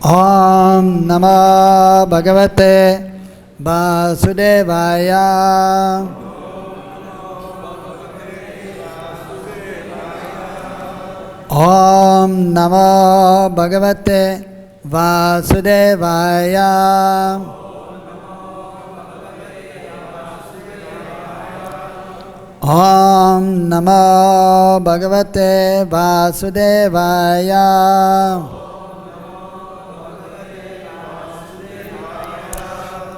Om Namo Bhagavate Vasudevaya. Om Namo Bhagavate Vasudevaya. Om Namo Bhagavate Vasudevaya.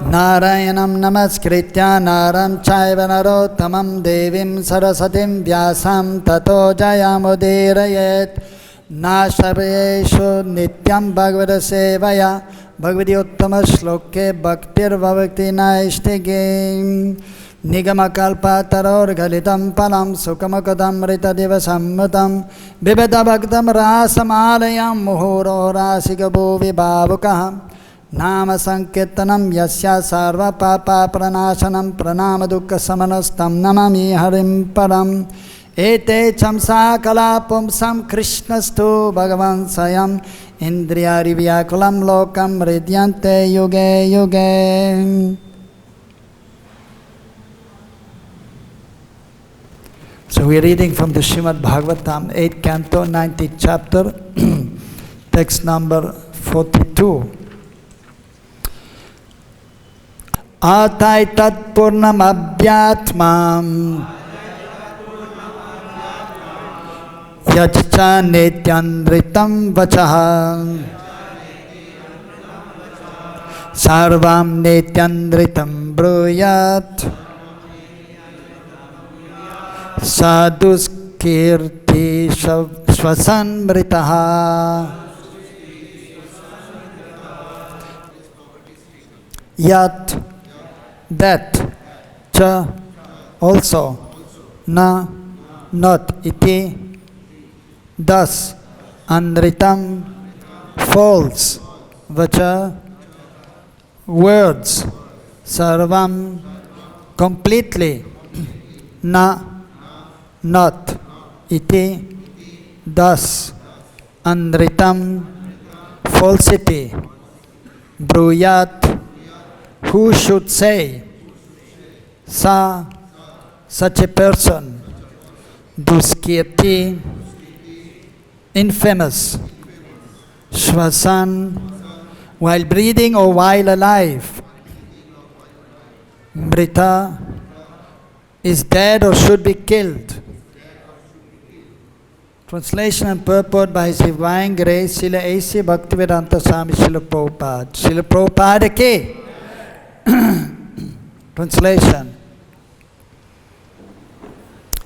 Narayanam namaskritya naram chaiva narottamam devim sarasatim vyasam tato jayamudirayet. Nasharayeshu nityam bhagavata sevaya bhagavati uttama shloke bhaktir bhavakti naishtigim. Nigamakalpa taror galitam palam sukamakadam rita divasammutam vivada bhaktam rasamalayam muhuro rasigabhu vibhavukaham. Nama sankirtanam yasya sarva papa pranashanam pranama dukkha samanastam namami harim param. Ete chamsa kala pumsam krishnastu bhagavan sayam indriyari vyakulam lokam ridyante yuge yuge. So we are reading from the Srimad Bhagavatam, 8th canto, 19th chapter, text number 42. Ataitat purnam abhyatmam yachcha netyandritam vachaha sarvam netyandritam bruyat sadhuskirti svasanmritaha. Yat, that, cha, also, na, not, iti, thus, anritam, false, vacha, words, sarvam, completely, na, not, iti, thus, anritam, falsity, bruyat, who should say, sa, such a person, duskirti, infamous, shvasan, while breathing or while alive, mrita, is dead or should be killed. Translation and purport by His Divine Grace, Srila A.C. Bhaktivedanta Swami Srila Prabhupada. Srila Prabhupada ki. Translation.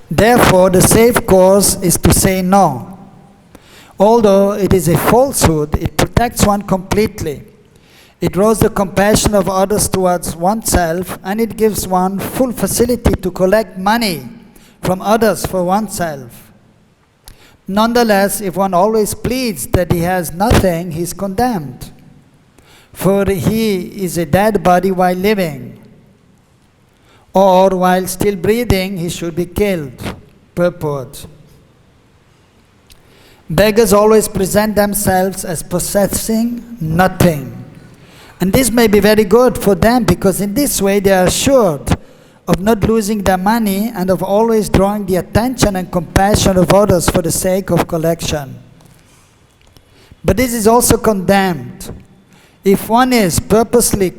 Therefore, the safe course is to say no. Although it is a falsehood, it protects one completely. It draws the compassion of others towards oneself, and it gives one full facility to collect money from others for oneself. Nonetheless, if one always pleads that he has nothing, he is condemned. For he is a dead body while living. Or while still breathing, he should be killed. Purport. Beggars always present themselves as possessing nothing. And this may be very good for them, because in this way they are assured of not losing their money and of always drawing the attention and compassion of others for the sake of collection. But this is also condemned. If one purposely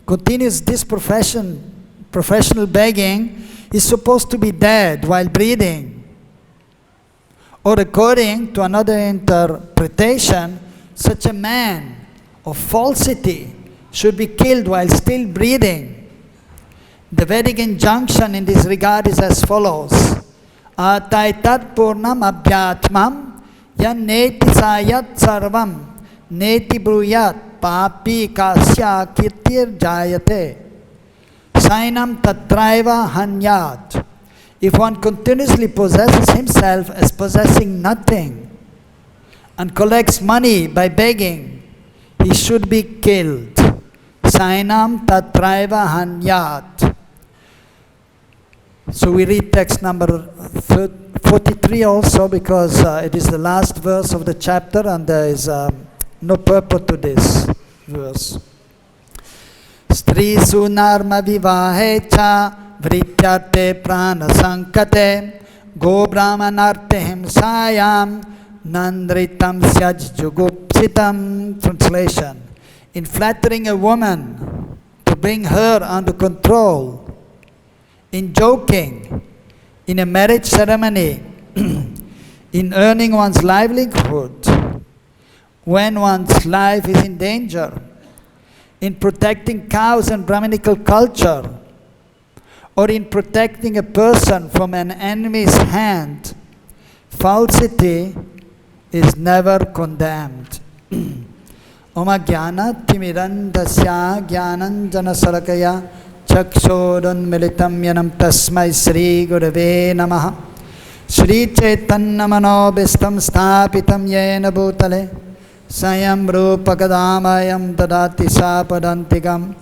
continues this professional begging, is supposed to be dead while breathing. Or according to another interpretation, such a man of falsity should be killed while still breathing. The Vedic injunction in this regard is as follows. Ataitat purnam abhyatmam yan neti sayat sarvam neti bruyat papi kasya kirtir jayate sainam tatraiva hanyat. If one continuously possesses himself as possessing nothing and collects money by begging, he should be killed. Sainam tatraiva hanyat. So we read text number 43. 43 also, because it is the last verse of the chapter and there is no purport to this verse. Stri sunarma vivahe cha vrityarte prana sankate go brahmanarte himsayam nandritam syaj jugupsitam. Translation: in flattering a woman to bring her under control, in joking, in a marriage ceremony, in earning one's livelihood, when one's life is in danger, in protecting cows and Brahminical culture, or in protecting a person from an enemy's hand, falsity is never condemned. Oma jnana timirandasya jnananjana salakaya chakshorunmilitam yanam tasmai Sri Gurave Namaha. Sri Chaitanya manobhistam sthapitam yena bhutale Sayam Rupa Kadamayam Tadati Sapadantikam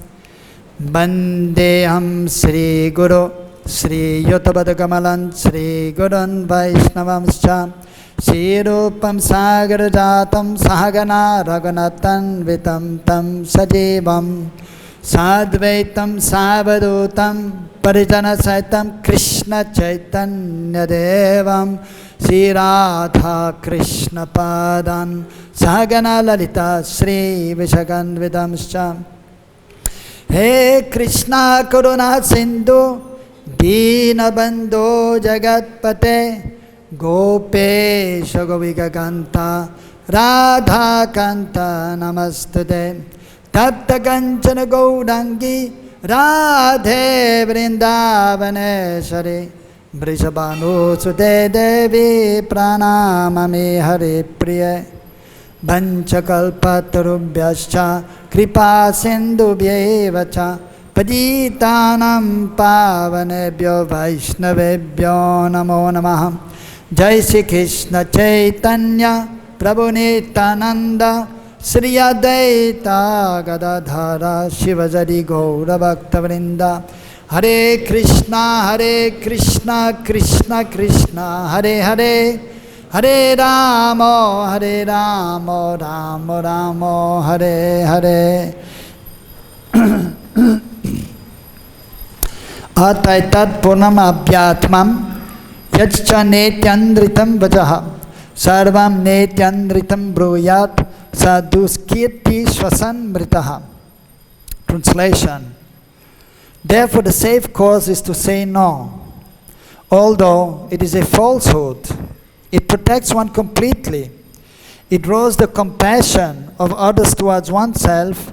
Bandeham Sri Guru Sri Yutabadakamalan Sri Gurun Vaishnavamscha Sri Rupam Sagar Jatam Sahagana Raghunatan Vitam Tam Sajivam Sadvaitam Savadutam Parijana Saitam Krishna Chaitanya Devam Sri Radha Krishna Padan Sahagana Lalita Sri Vishaganvidamscha. He Krishna Karuna Sindhu Dina Bandhu Jagatpate Gopesha Govika Kanta Radha Kanta Namastute Tapta Kanchana Gaudangi Radhe Vrindavaneshwari Vrishabhanu Sute Devi Pranamami Hari Priya Vanchakalpatarubhyascha Kripa Sindhubhyeva cha Paditanam Pavanebhyo Vaishnavebhyo Namo Namaha. Jai Shri Krishna Chaitanya Prabhu Nityananda Sri Advaita Gadadhara Shivajari Gaura Bhakta Vrinda. Hare Krishna Krishna Krishna Hare Hare Hare Rama Rama Rama Hare Hare. Ataitat Purnam Abhyatmam Yachcha Netyandritam Vajaha Sarvam Netyandritam Bruyat Sadhuskirti Shvasan Mritaha. Translation: therefore the safe course is to say no. Although it is a falsehood, it protects one completely. It draws the compassion of others towards oneself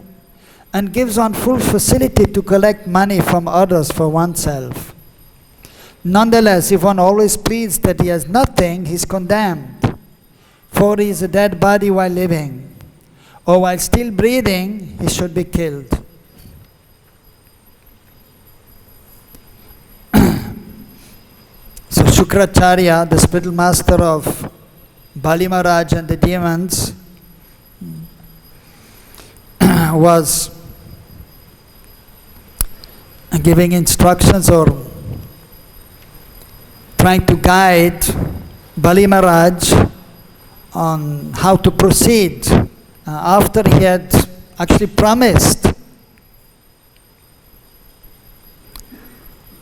and gives one full facility to collect money from others for oneself. Nonetheless, if one always pleads that he has nothing, he is condemned, for he is a dead body while living, or while still breathing, he should be killed. So Shukracharya, the spiritual master of Bali Maharaj and the demons, was giving instructions or trying to guide Bali Maharaj on how to proceed after he had actually promised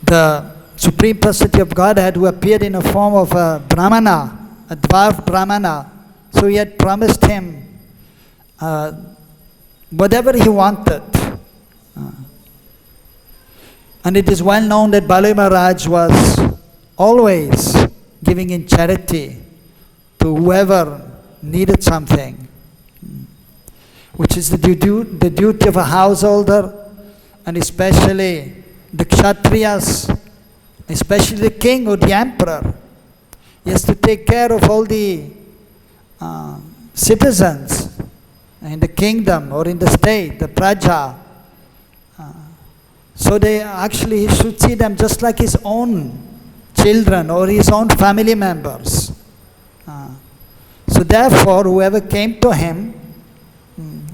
the Supreme Personality of Godhead, who appeared in the form of a Brahmana, a dwarf Brahmana. So he had promised him whatever he wanted. And it is well known that Bali Maharaj was always giving in charity to whoever needed something, which is the duty of a householder, and especially the Kshatriyas, especially the king or the emperor. He has to take care of all the citizens in the kingdom or in the state, the praja. So he should see them just like his own children or his own family members. So therefore, whoever came to him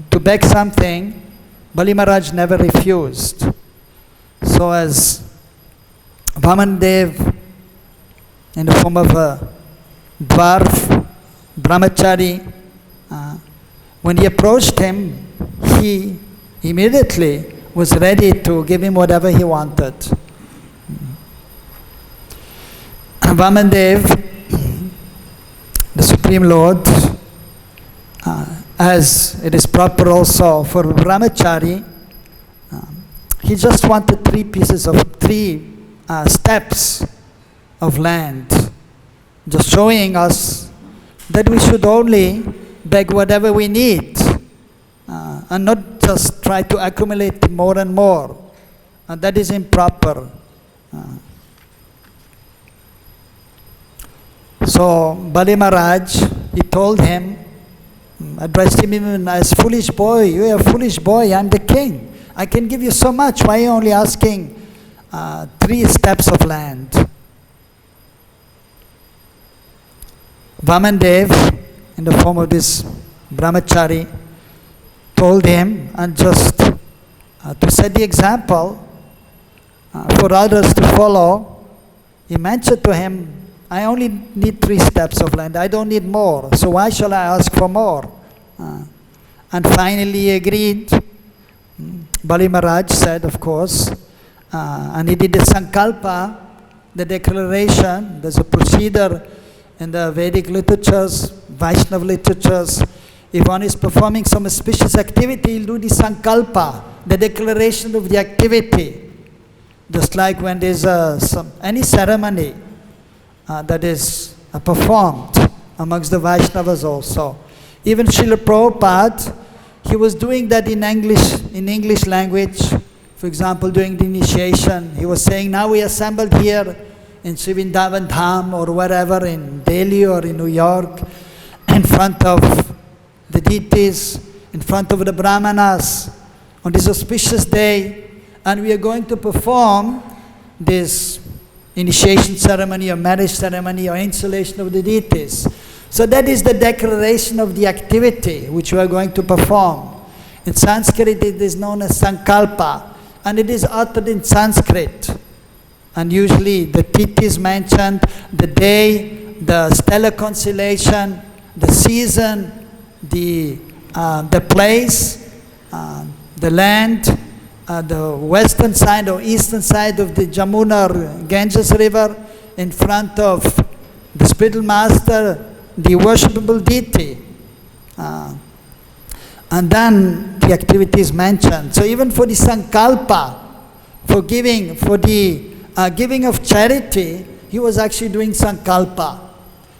to beg something, Bali Maharaj never refused. So as Vaman Dev in the form of a dwarf, brahmachari. When he approached him, he immediately was ready to give him whatever he wanted. Vamandev, the Supreme Lord, as it is proper also for brahmachari, he just wanted three steps of land, just showing us that we should only beg whatever we need, and not just try to accumulate more and more. And that is improper. So Bali Maharaj, he told him, addressed him even as foolish boy. You are a foolish boy, I am the king. I can give you so much. Why are you only asking 3 steps of land? Vamandev, in the form of this brahmachari, told him, and just to set the example for others to follow, he mentioned to him, I only need 3 steps of land, I don't need more, so why shall I ask for more? And finally he agreed. Bali Maharaj said, of course, and he did the sankalpa, the declaration. There's a procedure in the Vedic literatures, Vaishnava literatures. If one is performing some auspicious activity, he'll do the sankalpa, the declaration of the activity. Just like when there's any ceremony that is performed amongst the Vaishnavas also. Even Srila Prabhupada, he was doing that in English language. For example, during the initiation, he was saying, now we assembled here in Vrindavan Dham or wherever, in Delhi or in New York, in front of the deities, in front of the Brahmanas, on this auspicious day, and we are going to perform this initiation ceremony or marriage ceremony or installation of the deities. So that is the declaration of the activity which we are going to perform. In Sanskrit it is known as sankalpa, and it is uttered in Sanskrit. And usually the tithi is mentioned, the day, the stellar constellation, the season, the place, the land, the western side or eastern side of the Jamuna or Ganges river, in front of the spiritual master, the worshipable deity. And then the activity is mentioned. So even for the sankalpa, for giving, for the giving of charity, he was actually doing sankalpa.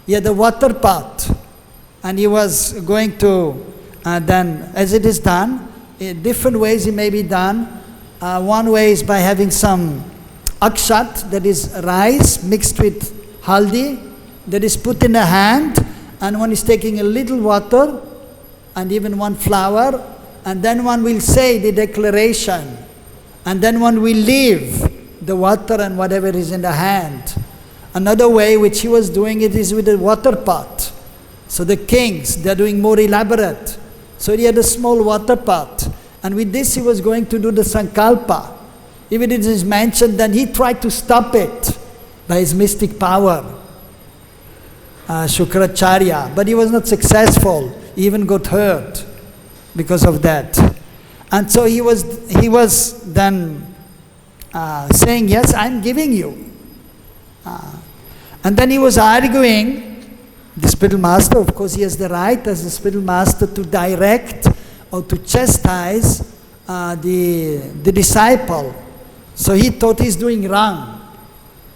He had the water pot, and he was going to then, as it is done, in different ways it may be done. One way is by having some akshat, that is rice mixed with haldi, that is put in a hand, and one is taking a little water and even one flower, and then one will say the declaration, and then one will leave the water and whatever is in the hand. Another way which he was doing it is with a water pot. So the kings, they are doing more elaborate. So he had a small water pot, and with this he was going to do the sankalpa. If it is mentioned, then he tried to stop it by his mystic power, Shukracharya, but he was not successful. He even got hurt because of that. And so he was then saying, yes, I'm giving you. And then he was arguing. The spiritual master, of course, he has the right as the spiritual master to direct or to chastise the disciple. So he thought he's doing wrong.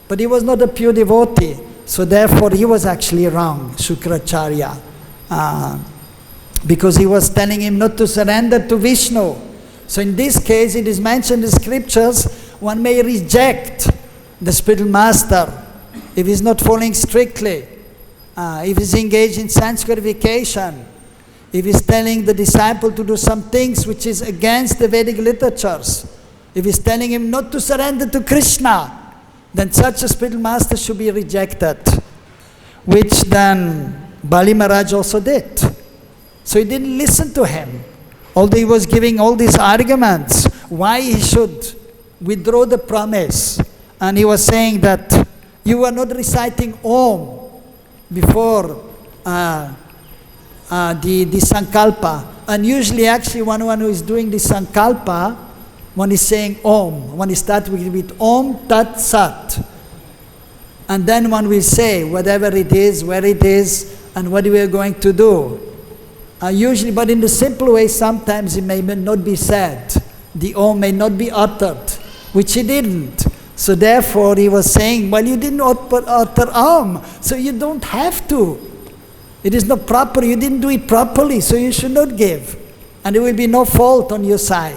But he was not a pure devotee. So therefore he was actually wrong, Shukracharya. Because he was telling him not to surrender to Vishnu. So in this case, it is mentioned in the scriptures, one may reject the spiritual master if he's not following strictly. If he's engaged in sense gratification, if he's telling the disciple to do some things which is against the Vedic literatures, if he's telling him not to surrender to Krishna, then such a spiritual master should be rejected, which then Bali Maharaj also did. So he didn't listen to him, although he was giving all these arguments why he should withdraw the promise. And he was saying that You were not reciting Om before the Sankalpa. And usually actually one who is doing the Sankalpa, one is saying Om. One is starting with Om Tat Sat. And then one will say whatever it is, where it is, and what we are going to do. Usually, but in the simple way, sometimes it may not be said. The Om may not be uttered, which he didn't. So therefore, he was saying, well, you didn't utter Om, so you don't have to. It is not proper, you didn't do it properly, so you should not give. And there will be no fault on your side.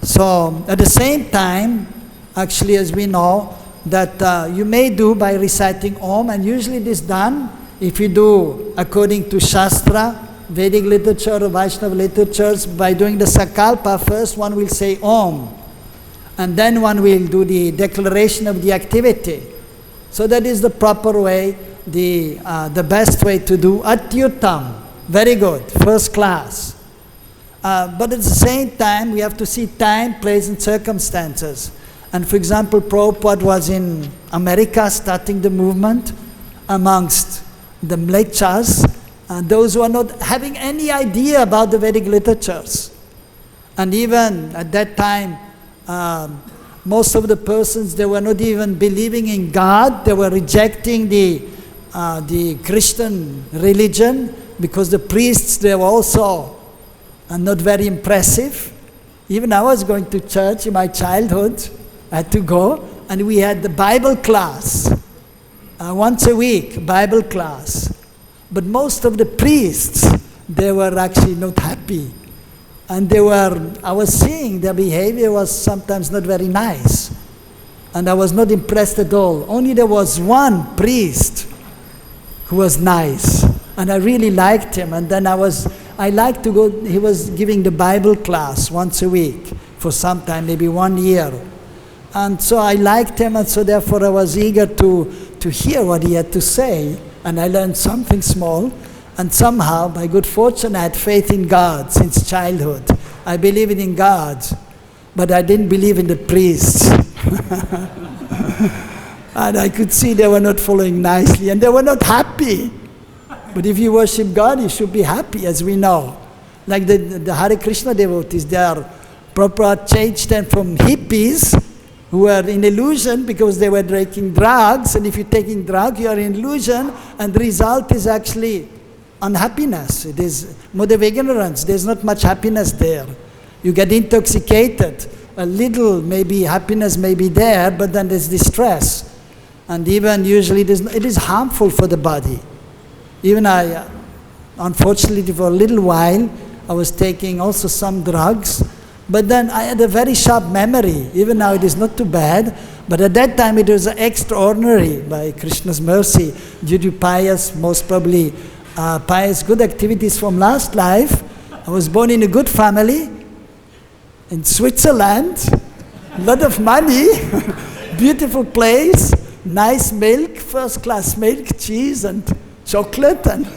So, at the same time, actually, as we know, that you may do by reciting Om, and usually it is done if you do according to Shastra, Vedic literature or Vaishnava literatures. By doing the Sankalpa, first one will say Om, and then one will do the declaration of the activity. So that is the proper way, the best way to do. Atyuttam, very good, first class. But at the same time, we have to see time, place and circumstances. And for example, Prabhupada was in America starting the movement amongst the mlechas, those who are not having any idea about the Vedic literatures. And even at that time, most of the persons, they were not even believing in God. They were rejecting the Christian religion, because the priests, they were also not very impressive. Even I was going to church in my childhood. I had to go, and we had the Bible class. Once a week, Bible class. But most of the priests, they were actually not happy. And I was seeing their behavior was sometimes not very nice. And I was not impressed at all. Only there was one priest who was nice. And I really liked him. And then I liked to go, he was giving the Bible class once a week for some time, maybe 1 year. And so I liked him, and so therefore I was eager to hear what he had to say. And I learned something small, and somehow, by good fortune, I had faith in God since childhood. I believed in God, but I didn't believe in the priests. And I could see they were not following nicely, and they were not happy. But if you worship God, you should be happy, as we know. Like the Hare Krishna devotees, they are proper changed them from hippies, who were in illusion because they were taking drugs, and if you're taking drugs, you are in illusion, and the result is actually unhappiness. It is mode of ignorance. There's not much happiness there. You get intoxicated. A little, maybe happiness may be there, but then there's distress. And even usually it is harmful for the body. Even unfortunately for a little while, I was taking also some drugs, but then I had a very sharp memory. Even now it is not too bad, but at that time it was extraordinary by Krishna's mercy, due to pious, most probably pious good activities from last life. I was born in a good family, in Switzerland, a lot of money, beautiful place, nice milk, first class milk, cheese and chocolate and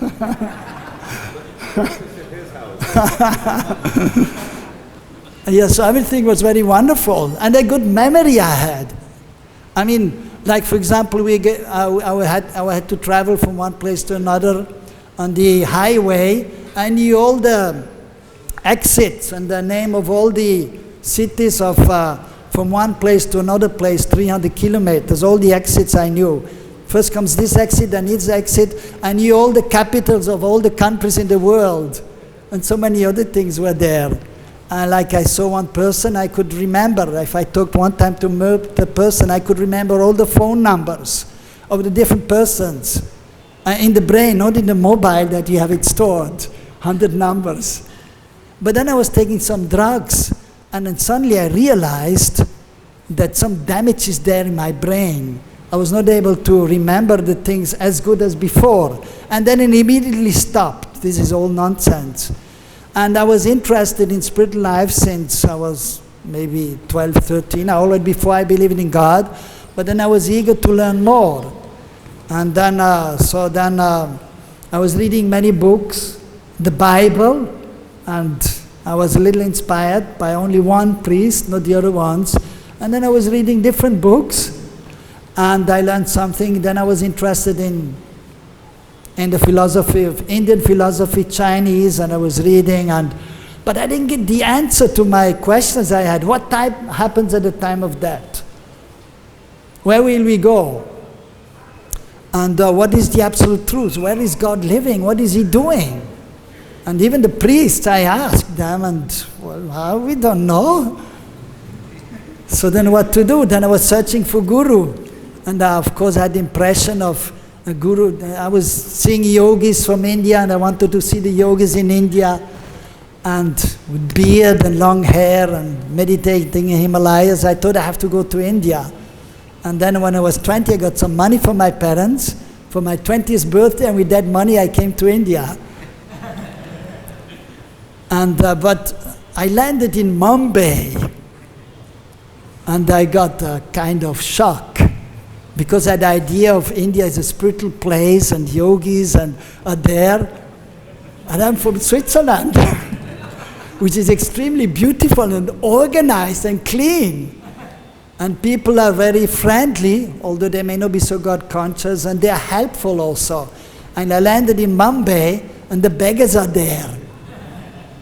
yes, so everything was very wonderful, and a good memory I had. I mean, like for example, I had to travel from one place to another on the highway. I knew all the exits and the name of all the cities of from one place to another place, 300 kilometers. All the exits I knew. First comes this exit, then this exit. I knew all the capitals of all the countries in the world, and so many other things were there. Like I saw one person, I could remember, if I talked one time to the person, I could remember all the phone numbers of the different persons in the brain, not in the mobile that you have it stored, 100 numbers. But then I was taking some drugs, and then suddenly I realized that some damage is there in my brain. I was not able to remember the things as good as before. And then it immediately stopped. This is all nonsense. And I was interested in spiritual life since I was maybe 12, 13, already before I believed in God. But then I was eager to learn more. And then, I was reading many books, the Bible, and I was a little inspired by only one priest, not the other ones. And then I was reading different books, and I learned something. Then I was interested in the philosophy of Indian philosophy, Chinese, and I was reading, but I didn't get the answer to my questions I had. What type happens at the time of death? Where will we go? And what is the absolute truth? Where is God living? What is He doing? And even the priests, I asked them, and well, we don't know. So then what to do? Then I was searching for Guru. And of course I had the impression of a Guru. I was seeing yogis from India, and I wanted to see the yogis in India, and with beard and long hair and meditating in Himalayas. I thought I have to go to India. And then when I was 20, I got some money from my parents for my 20th birthday, and with that money I came to India. And but I landed in Mumbai, and I got a kind of shock, because I had the idea of India as a spiritual place and yogis and are there. And I'm from Switzerland, which is extremely beautiful and organized and clean. And people are very friendly, although they may not be so God conscious, and they are helpful also. And I landed in Mumbai, and the beggars are there.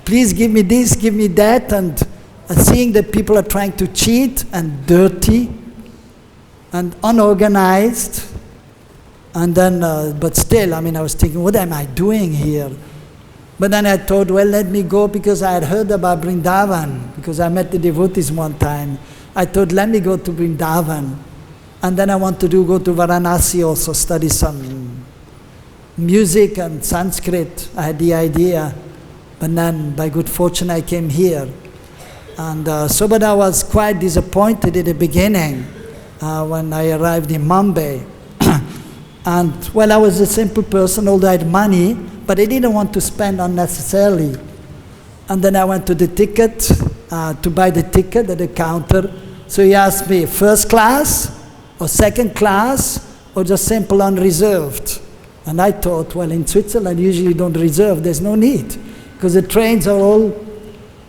Please give me this, give me that, and seeing that people are trying to cheat and dirty and unorganized. And then, but still, I mean, I was thinking, what am I doing here? But then I thought, well, let me go, because I had heard about Vrindavan, because I met the devotees one time. I thought, let me go to Vrindavan. And then I wanted to go to Varanasi also, study some music and Sanskrit. I had the idea. But then, by good fortune, I came here. And but I was quite disappointed in the beginning when I arrived in Mumbai. And, well, I was a simple person, although I had money, but I didn't want to spend unnecessarily. And then I went to the ticket, to buy the ticket at the counter. So he asked me, first class, or second class, or just simple unreserved? And I thought, well, in Switzerland, usually don't reserve, there's no need, because the trains are all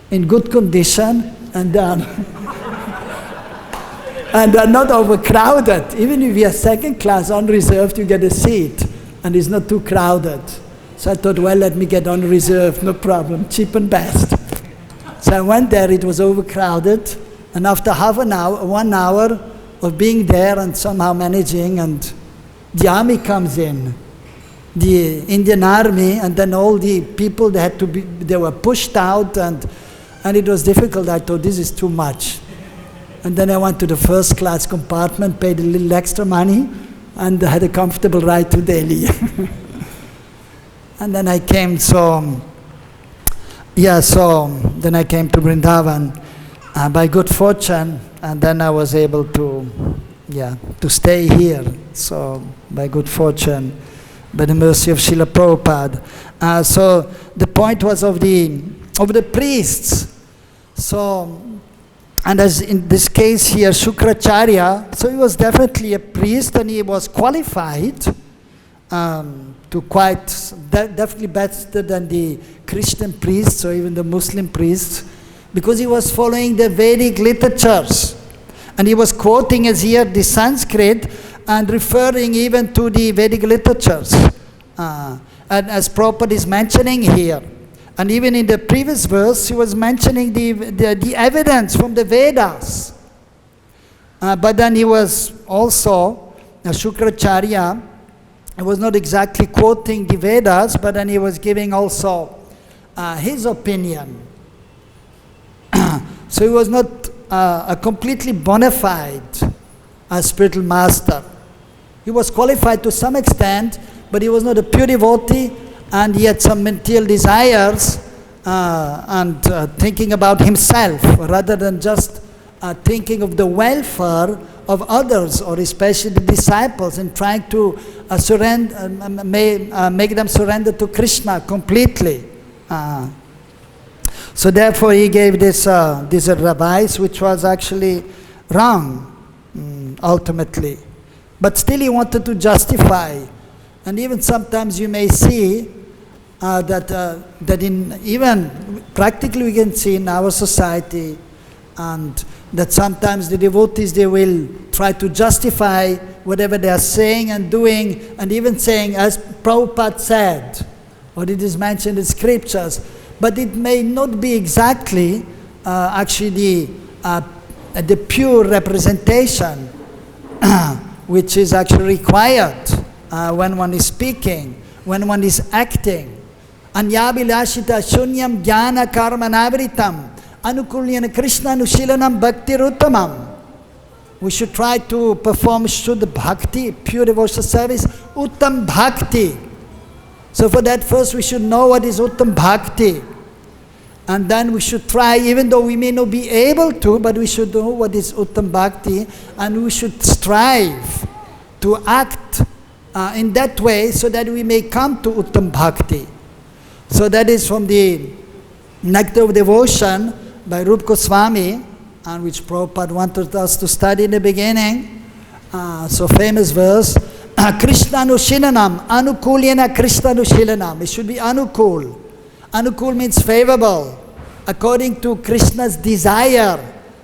in good condition, and and are not overcrowded. Even if you are second class unreserved, you get a seat, and it's not too crowded. So I thought, well, let me get unreserved, no problem, cheap and best. So I went there, it was overcrowded, and after half an hour, 1 hour of being there and somehow managing, and the army comes in, the Indian army, and then all the people, they were pushed out, and it was difficult. I thought, this is too much. And then I went to the first class compartment, paid a little extra money, and had a comfortable ride to Delhi. And then I came, then I came to Vrindavan by good fortune, and then I was able to stay here. So by good fortune, by the mercy of Srila Prabhupada. So the point was of the priests. So, and as in this case here, Shukracharya, so he was definitely a priest, and he was qualified to definitely better than the Christian priests or even the Muslim priests, because he was following the Vedic literatures. And he was quoting as here the Sanskrit and referring even to the Vedic literatures. And as Prabhupada is mentioning here, and even in the previous verse, he was mentioning the evidence from the Vedas. But then he was also, Shukracharya, he was not exactly quoting the Vedas, but then he was giving also his opinion. So he was not a completely bona fide spiritual master. He was qualified to some extent, but he was not a pure devotee, and he had some material desires and thinking about himself rather than just thinking of the welfare of others, or especially the disciples, and trying to make them surrender to Krishna completely. So therefore he gave this advice, which was actually wrong ultimately. But still he wanted to justify. And even sometimes you may see that in even practically we can see in our society, and that sometimes the devotees, they will try to justify whatever they are saying and doing, and even saying, as Prabhupada said, or it is mentioned in scriptures, but it may not be exactly actually the pure representation which is actually required when one is speaking, when one is acting. Anyabilashita shunyam jnana karma navritam anukulyana krishna nushilanam bhakti ruttamam. We should try to perform Shuddha Bhakti, pure devotional service, Uttam Bhakti. So for that, first we should know what is Uttam Bhakti. And then we should try, even though we may not be able to, but we should know what is Uttam Bhakti, and we should strive to act in that way so that we may come to Uttam Bhakti. So that is from the Nectar of Devotion by Rupa Goswami, and which Prabhupada wanted us to study in the beginning. So famous verse, Krishna Nushilanam, Anukulyana Krishna Nushilanam. It should be Anukul. Anukul means favorable, according to Krishna's desire,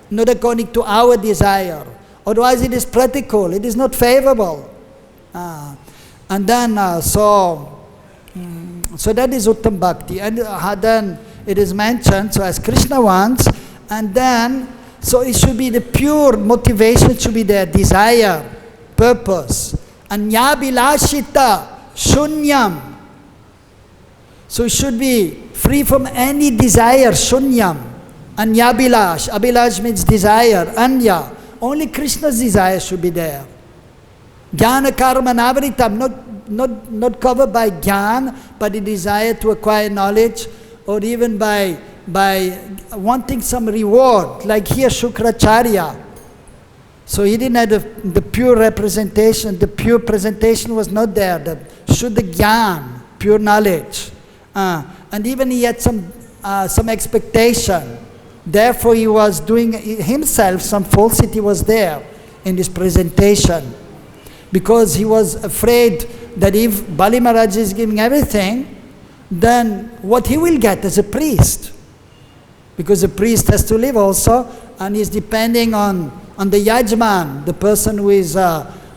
not according to our desire. Otherwise it is practical, it is not favorable. And then, so that is Uttam Bhakti. And then it is mentioned, so as Krishna wants, and then, so it should be the pure motivation, should be their desire, purpose. Anyabilashita shunyam. So it should be free from any desire, shunyam. Anyabilash. Abilash means desire, anya. Only Krishna's desire should be there. Jnana karma navritam, not covered by jnana, but the desire to acquire knowledge, or even by wanting some reward, like here Shukracharya. So he didn't have the pure representation, the pure presentation was not there, the Shuddha Gyan, pure knowledge. And even he had some expectation. Therefore he was doing himself, some falsity was there in this presentation. Because he was afraid that if Bali Maharaj is giving everything, then what he will get as a priest. Because the priest has to live also, and he's depending on the yajman, the person who is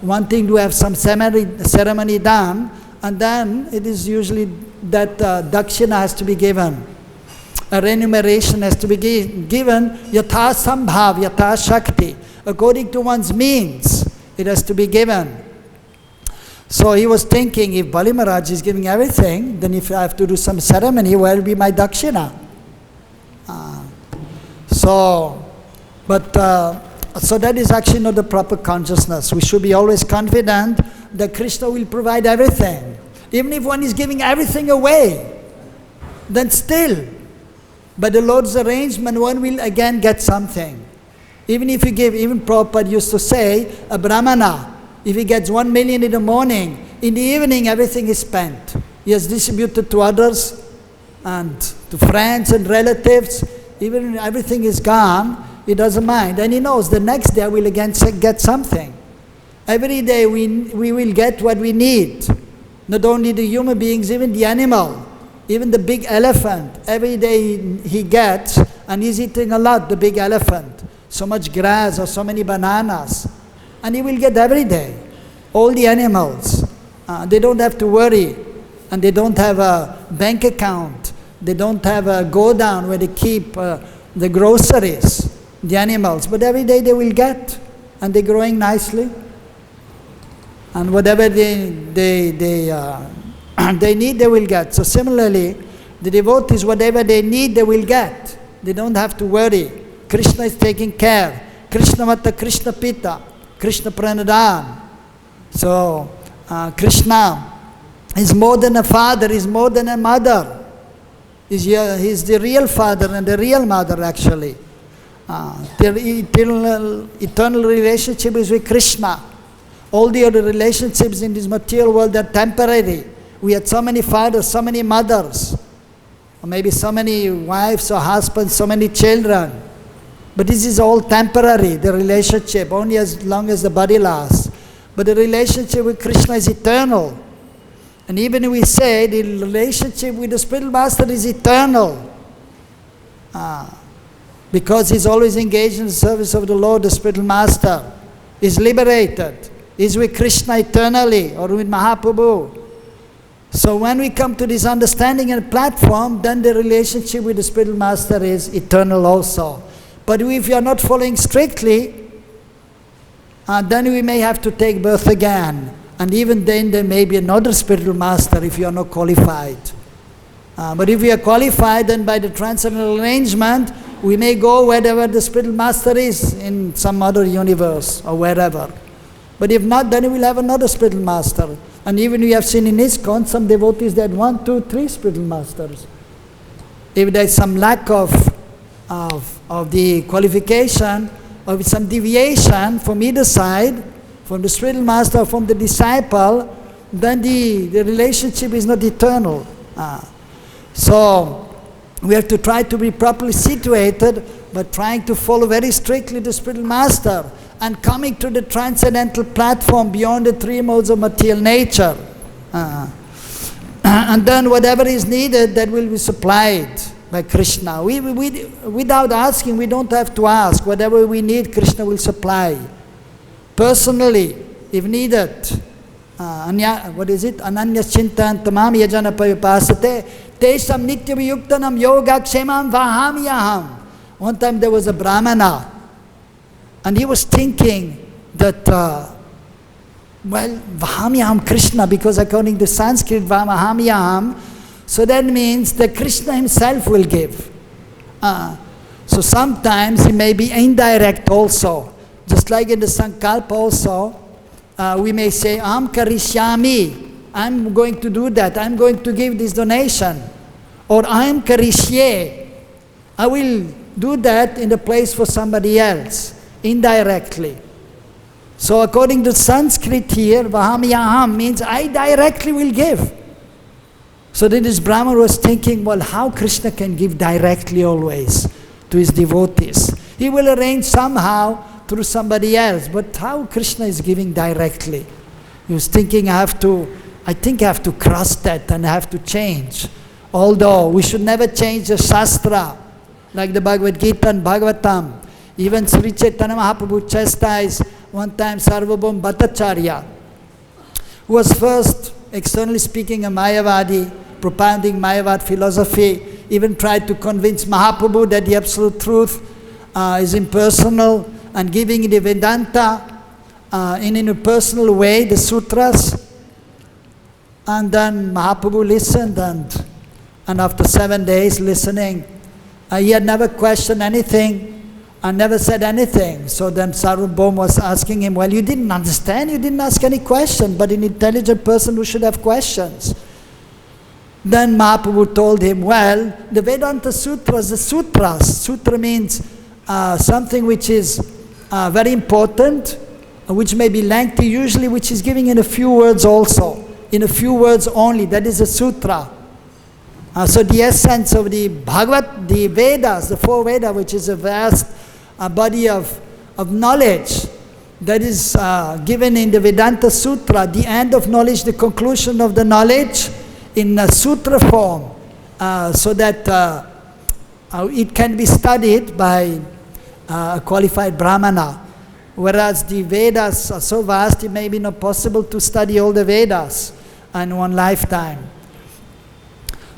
wanting to have some ceremony done, and then it is usually that dakshina has to be given. A remuneration has to be given, yatha sambhav, yatha shakti. According to one's means, it has to be given. So he was thinking, if Bali Maharaj is giving everything, then if I have to do some ceremony, where will be my dakshina? So that is actually not the proper consciousness. We should be always confident that Krishna will provide everything. Even if one is giving everything away, then still, by the Lord's arrangement, one will again get something. Even if you give, even Prabhupada used to say, a brahmana, if he gets 1 million in the morning, in the evening everything is spent. He has distributed to others and to friends and relatives. Even when everything is gone, he doesn't mind. And he knows the next day we'll again get something. Every day we will get what we need. Not only the human beings, even the animal, even the big elephant. Every day he gets, and he's eating a lot, the big elephant. So much grass or so many bananas. And he will get every day. All the animals. They don't have to worry. And they don't have a bank account. They don't have a go-down where they keep the groceries, the animals. But every day they will get. And they're growing nicely. And whatever they need, they will get. So similarly, the devotees, whatever they need, they will get. They don't have to worry. Krishna is taking care. Krishna Mata, Krishna Pita, Krishna Pranadhan. So Krishna is more than a father, is more than a mother. He's the real father and the real mother actually. The eternal relationship is with Krishna. All the other relationships in this material world are temporary. We had so many fathers, so many mothers, or maybe so many wives or husbands, so many children. But this is all temporary, the relationship, only as long as the body lasts. But the relationship with Krishna is eternal. And even we say the relationship with the spiritual master is eternal. because he's always engaged in the service of the Lord, the spiritual master, is liberated, is with Krishna eternally, or with Mahaprabhu. So when we come to this understanding and platform, then the relationship with the spiritual master is eternal also. But if you are not following strictly, then we may have to take birth again. And even then there may be another spiritual master if you are not qualified. But if we are qualified, then by the transcendental arrangement, we may go wherever the spiritual master is, in some other universe or wherever. But if not, then we will have another spiritual master. And even we have seen in ISKCON, some devotees that 1, 2, 3 spiritual masters. If there is some lack of the qualification, or some deviation from either side, from the spiritual master or from the disciple, then the relationship is not eternal. So we have to try to be properly situated, but trying to follow very strictly the spiritual master, and coming to the transcendental platform beyond the 3 modes of material nature. And then whatever is needed, that will be supplied by Krishna. Without asking, we don't have to ask. Whatever we need, Krishna will supply. Personally, if needed. What is it? Ananyas chintan tamam yajana pavipasate tesham nitya viyuktanam yoga kshemam vahamyaham. One time there was a Brahmana, and he was thinking that, Vahamyaham Krishna, because according to Sanskrit, Vahamyaham, so that means that Krishna himself will give. So sometimes it may be indirect also. Just like in the Sankalpa also, we may say, Aham karishyami, I'm going to do that, I'm going to give this donation. Or Aham karishye, I will do that in the place for somebody else, indirectly. So according to Sanskrit here, Vahamyaham means I directly will give. So then this Brahman was thinking, well, how Krishna can give directly always to his devotees? He will arrange somehow through somebody else, but how Krishna is giving directly? He was thinking, I think I have to cross that and I have to change. Although we should never change the Shastra, like the Bhagavad-Gita and Bhagavatam. Even Sri Chaitanya Mahaprabhu chastised one time Sarvabhauma Bhattacharya, who was first, externally speaking, a Mayavadi, propounding Mayavad philosophy, even tried to convince Mahaprabhu that the absolute truth is impersonal, and giving the Vedanta in a personal way, the sutras. And then Mahaprabhu listened, and after 7 days listening, he had never questioned anything and never said anything. So then Sarvabhauma was asking him, well, you didn't understand, you didn't ask any question, but an intelligent person who should have questions. Then Mahaprabhu told him, well, the Vedanta Sutras, sutra means something which is very important, which may be lengthy usually, which is giving in a few words also, in a few words only, that is a sutra. So the essence of the the Vedas, the 4 Vedas, which is a vast body of knowledge that is given in the Vedanta Sutra, the end of knowledge, the conclusion of the knowledge in a sutra form, so that it can be studied by a qualified Brahmana. Whereas the Vedas are so vast, it may be not possible to study all the Vedas in one lifetime.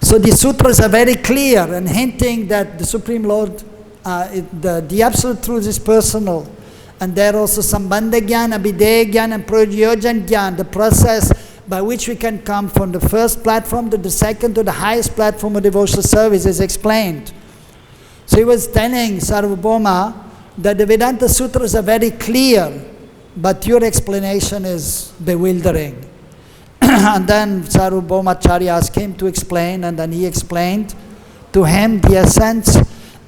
So the sutras are very clear and hinting that the Supreme Lord, the absolute truth is personal. And there are also Sambandha Gyan, Abhideya Gyan and Prayojan Gyan, the process by which we can come from the first platform to the second to the highest platform of devotional service is explained. So he was telling Sarvabhauma that the Vedanta Sutras are very clear, but your explanation is bewildering. And then Sarvabhaumacharya asked him to explain, and then he explained to him the essence,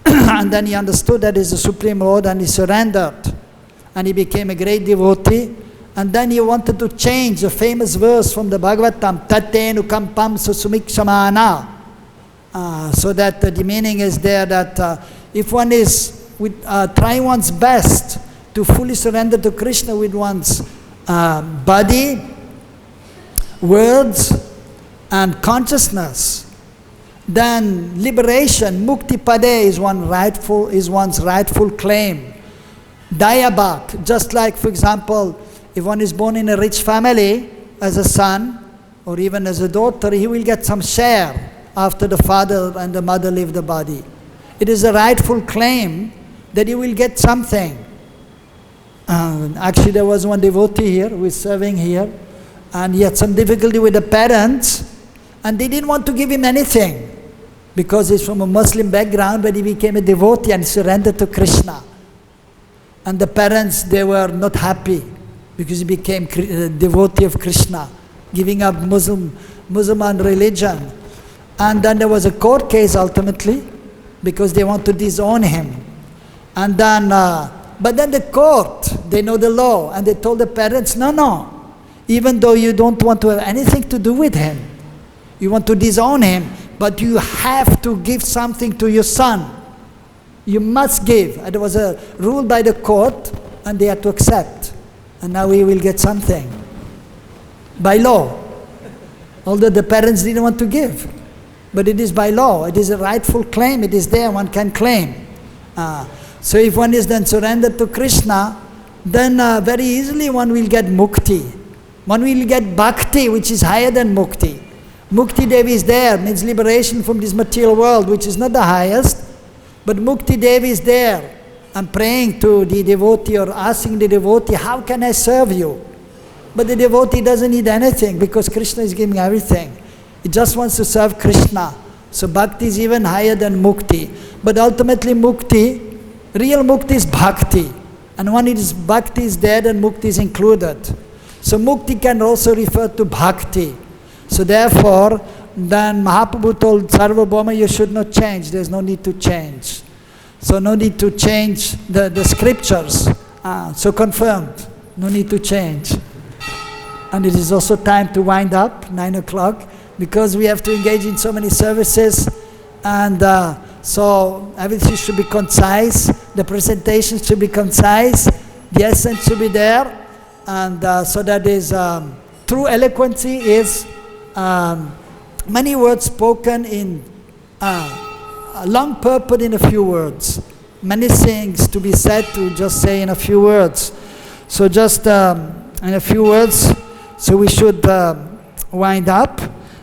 and then he understood that is the Supreme Lord, and he surrendered, and he became a great devotee. And then he wanted to change a famous verse from the Bhagavatam, Tatenu kampam susumikshamana, so that the meaning is there that if one is trying one's best to fully surrender to Krishna with one's body, words, and consciousness, Then liberation, mukti pade is one's rightful claim. Dayabhak, just like, for example, if one is born in a rich family as a son or even as a daughter, he will get some share after the father and the mother leave the body. It is a rightful claim that he will get something. Actually, there was one devotee here who is serving here, and he had some difficulty with the parents, and they didn't want to give him anything because he's from a Muslim background, but he became a devotee and surrendered to Krishna. And the parents, they were not happy because he became a devotee of Krishna, giving up Muslim religion. And then there was a court case ultimately because they want to disown him. And then, but then the court, they know the law, and they told the parents, no, even though you don't want to have anything to do with him, you want to disown him, but you have to give something to your son. You must give. And there was a rule by the court, and they had to accept. And now he will get something. By law. Although the parents didn't want to give. But it is by law. It is a rightful claim. It is there. One can claim. So if one is then surrendered to Krishna, then very easily one will get mukti. One will get bhakti, which is higher than mukti. Mukti Devi is there, means liberation from this material world, which is not the highest. But Mukti Devi is there. I'm praying to the devotee or asking the devotee, how can I serve you? But the devotee doesn't need anything because Krishna is giving everything. He just wants to serve Krishna. So bhakti is even higher than mukti. But ultimately mukti, real mukti is bhakti. And when it is bhakti is there, then mukti is included. So mukti can also refer to bhakti. So therefore, then Mahaprabhu told Sarvabhauma, you should not change. There's no need to change. So no need to change the scriptures. So confirmed. No need to change. And it is also time to wind up, 9 o'clock, because we have to engage in so many services. And so everything should be concise. The presentation should be concise. The essence should be there. And so that is, true eloquency is many words spoken in a long purport in a few words. Many things to be said to just say in a few words. So just in a few words, so we should wind up.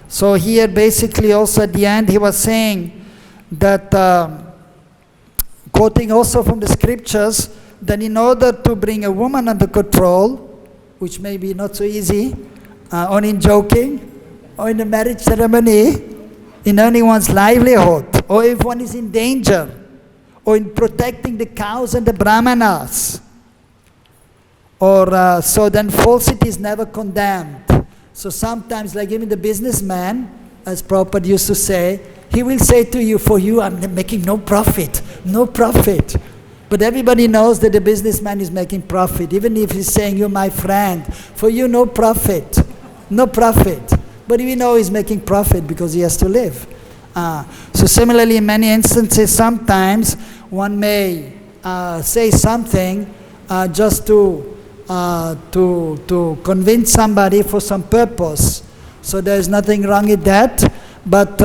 So here basically also at the end he was saying that, quoting also from the scriptures, that in order to bring a woman under control, which may be not so easy, or in joking, or in a marriage ceremony, in earning one's livelihood, or if one is in danger, or in protecting the cows and the brahmanas, or so then falsity is never condemned. So sometimes, like even the businessman, as Prabhupada used to say, he will say to you, for you I'm making no profit, no profit. But everybody knows that the businessman is making profit, even if he's saying, you're my friend, for you no profit, no profit. But we know he's making profit because he has to live. So similarly, in many instances, sometimes one may say something just to convince somebody for some purpose. So there's nothing wrong with that. But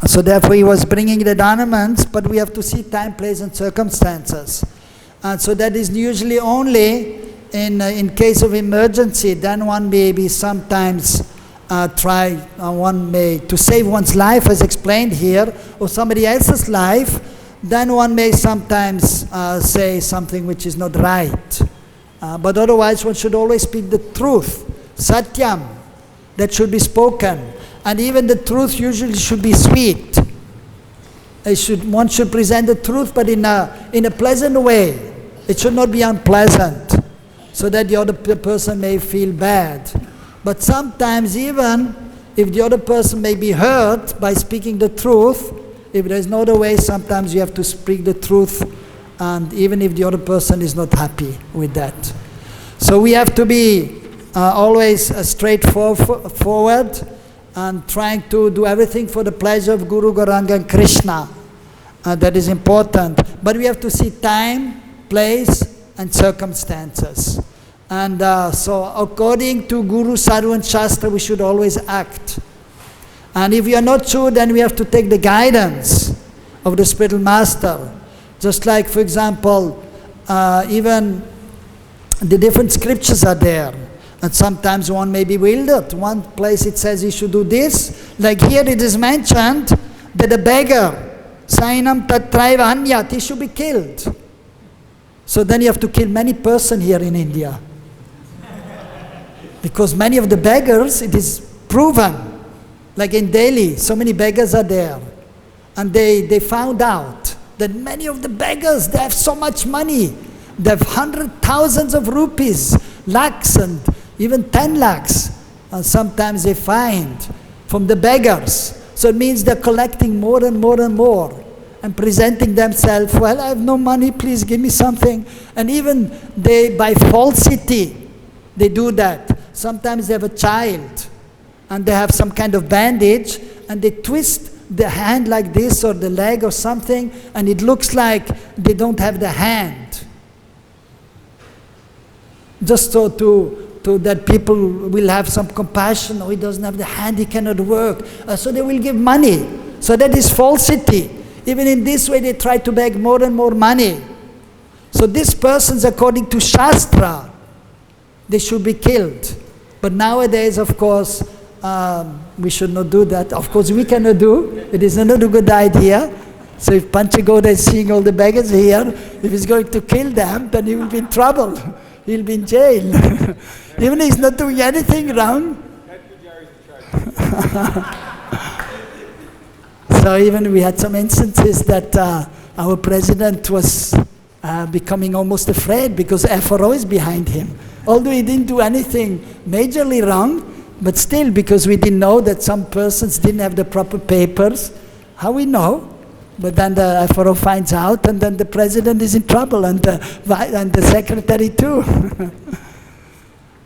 so therefore he was bringing the ornaments, but we have to see time, place and circumstances. And so that is usually only in case of emergency. Then one may be sometimes one may, to save one's life as explained here, or somebody else's life, then one may sometimes say something which is not right. But otherwise one should always speak the truth, satyam, that should be spoken. And even the truth usually should be sweet. One should present the truth, but in a pleasant way. It should not be unpleasant, so that the other person may feel bad. But sometimes even if the other person may be hurt by speaking the truth, if there is no other way, sometimes you have to speak the truth, and even if the other person is not happy with that. So we have to be always straightforward and trying to do everything for the pleasure of Guru, Gauranga and Krishna. That is important. But we have to see time, place and circumstances. And so according to Guru, Sadhu and Shastra, we should always act. And if we are not sure, then we have to take the guidance of the spiritual master. Just like, for example, even the different scriptures are there. And sometimes one may be wildered. One place it says you should do this. Like here it is mentioned that a beggar, Sainam Tatraiva Anyat, he should be killed. So then you have to kill many persons here in India. Because many of the beggars, it is proven. Like in Delhi, so many beggars are there. And they found out that many of the beggars, they have so much money. They have thousands of rupees, lakhs and even 10 lakhs. And sometimes they find from the beggars. So it means they're collecting more and more and more and presenting themselves, well, I have no money, please give me something. And even they, by falsity, they do that. Sometimes they have a child and they have some kind of bandage and they twist the hand like this or the leg or something and it looks like they don't have the hand. Just so to that people will have some compassion. Oh, he doesn't have the hand, he cannot work. So they will give money. So that is falsity. Even in this way they try to beg more and more money. So these persons, according to Shastra, they should be killed. But nowadays, of course, we should not do that. Of course, we cannot do. It is not a good idea. So if Panchagoda is seeing all the beggars here, if he's going to kill them, then he will be in trouble. He'll be in jail. Even if he's not doing anything wrong. So even we had some instances that our president was becoming almost afraid because FRO is behind him. Although he didn't do anything majorly wrong, but still because we didn't know that some persons didn't have the proper papers. How we know? But then the FRO finds out and then the president is in trouble and the secretary too.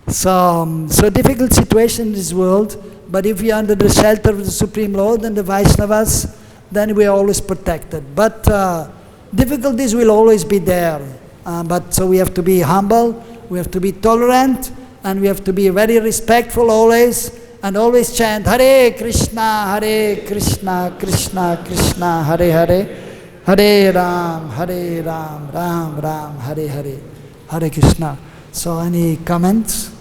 So difficult situation in this world, but if we are under the shelter of the Supreme Lord and the Vaishnavas, then we are always protected. But difficulties will always be there. But so we have to be humble, we have to be tolerant, and we have to be very respectful always, and always chant Hare Krishna, Krishna Krishna, Hare Hare, Hare Ram, Ram Ram, Hare Hare, Hare Krishna. So any comments?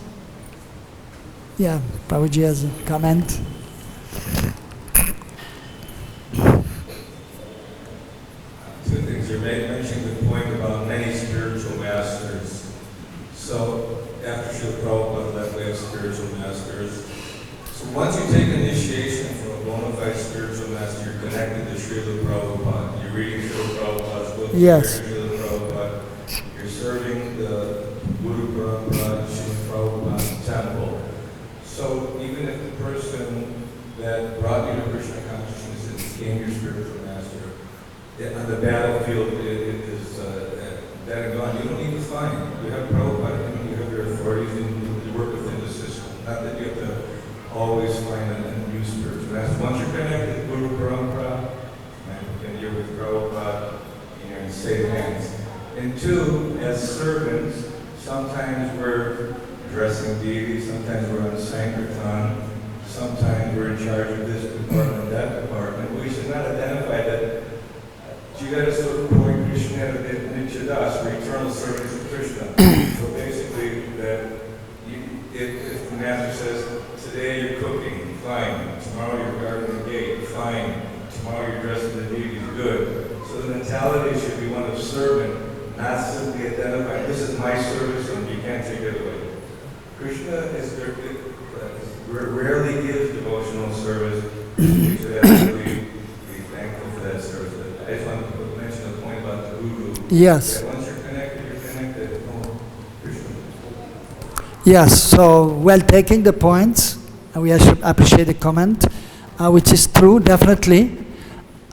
Yeah, Prabhuji has a comment. Two things. You mentioned the point about many spiritual masters. So after Srila Prabhupada left, we have spiritual masters. So once you take initiation from a bona fide spiritual master, you're connected to Srila Prabhupada. You're reading Srila Prabhupada's book. Yes. You're Srila Prabhupada. You're serving the Guru Parampara, Srila Prabhupada's temple. So even if the person that brought you to Krishna consciousness became your spiritual master, on the battlefield it is dead and gone. You don't need to find. You have Prabhupada, you have your authorities, and you work within the system. Not that you have to always find a new spiritual master. Once you're connected to Guru Parampara, and you're with Prabhupada, you're in safe hands. And two, as servants, sometimes we're addressing deities, sometimes we're on Sankirtan, sometimes we're in charge of this department, that department. We should not identify that Jigara Sotapoi Krishna Nichadas, we're eternal servants of Krishna. So basically, that if the master says, today you're cooking, fine. Tomorrow you're guarding the gate, fine. Tomorrow you're dressing the deities, good. So the mentality should be one of servant, not simply identifying, this is my service and you can't take it away. Krishna rarely gives devotional service. We should absolutely be thankful for that service. I just want to mention the point about the Guru. Yes. That once you're connected, oh, Krishna. Yes, so well taking the points, and we should appreciate the comment, which is true, definitely.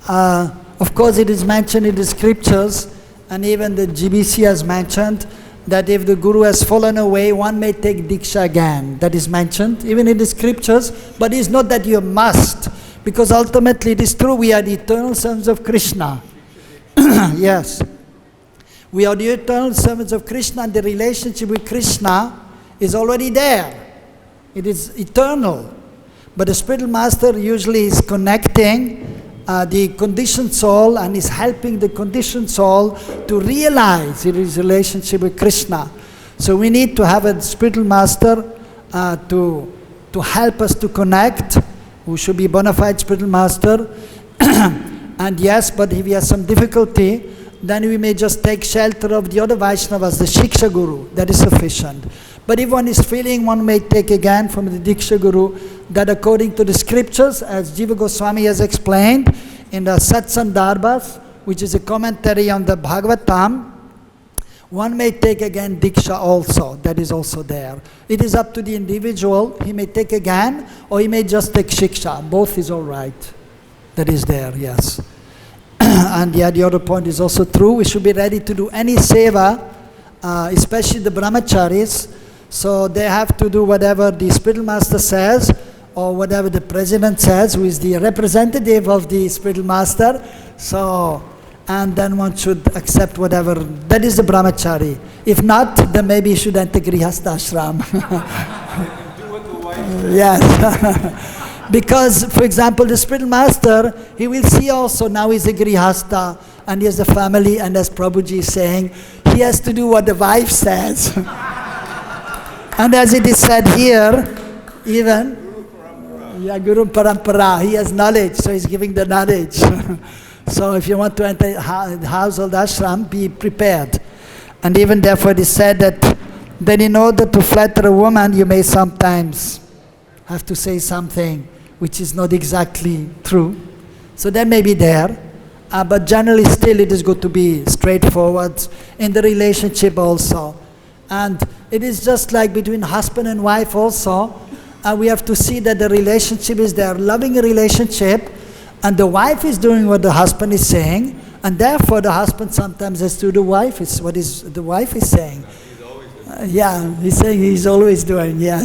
Of course, it is mentioned in the scriptures, and even the GBC has mentioned, that if the Guru has fallen away, one may take Diksha again. That is mentioned, even in the scriptures, but it's not that you must, because ultimately it is true, we are the eternal sons of Krishna. Yes. We are the eternal servants of Krishna, and the relationship with Krishna is already there. It is eternal. But the spiritual master usually is connecting the conditioned soul and is helping the conditioned soul to realize his relationship with Krishna. So we need to have a spiritual master to help us to connect, who should be bona fide spiritual master. And yes, but if we have some difficulty, then we may just take shelter of the other Vaishnavas, the Shiksha Guru, that is sufficient. But if one is feeling, one may take again from the Diksha Guru, that according to the scriptures, as Jiva Goswami has explained, in the Satsandarbhas, which is a commentary on the Bhagavatam, one may take again Diksha also, that is also there. It is up to the individual, he may take again, or he may just take Shiksha, both is all right. That is there, yes. And yeah, the other point is also true, we should be ready to do any seva, especially the brahmacharis, so they have to do whatever the spiritual master says, or whatever the president says, who is the representative of the spiritual master. So, and then one should accept whatever, that is the brahmachari. If not, then maybe you should enter Grihastha ashram. Do what the wife Yes. Because, for example, the spiritual master, he will see also now he's a Grihastha and he has a family, and as Prabhuji is saying, he has to do what the wife says. And as it is said here, even, Guru Parampara, he has knowledge, so he's giving the knowledge. So if you want to enter household ashram, be prepared. And even therefore it is said that then in order to flatter a woman, you may sometimes have to say something which is not exactly true. So that may be there. But generally still it is good to be straightforward in the relationship also. And it is just like between husband and wife also. We have to see that the relationship is there, loving relationship, and the wife is doing what the husband is saying, and therefore the husband sometimes has to do what the wife is saying. He's always doing. Yeah, he's saying he's always doing, yes.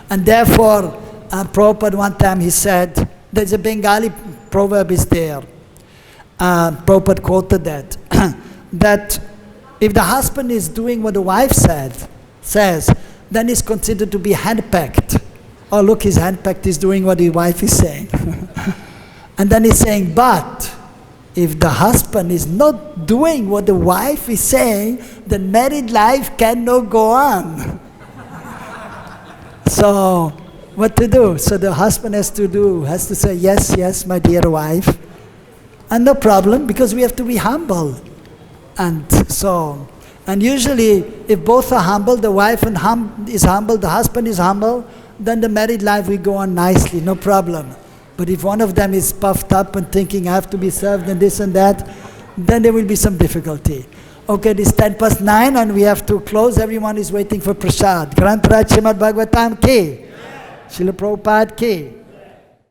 And therefore, Prabhupada one time he said, there's a Bengali proverb is there. Prabhupada quoted that, that if the husband is doing what the wife says, then he's considered to be handpacked. Oh, look, he's handpacked, he's doing what his wife is saying. And then he's saying, but if the husband is not doing what the wife is saying, then married life cannot go on. So, what to do? So the husband has to say, yes, yes, my dear wife. And no problem, because we have to be humble. And so, and usually, if both are humble, the wife is humble, the husband is humble, then the married life will go on nicely, no problem. But if one of them is puffed up and thinking, I have to be served and this and that, then there will be some difficulty. Okay, it is 9:10 and we have to close. Everyone is waiting for prasad. Granth Raj Srimad Bhagavatam ki, Srila Prabhupada ki.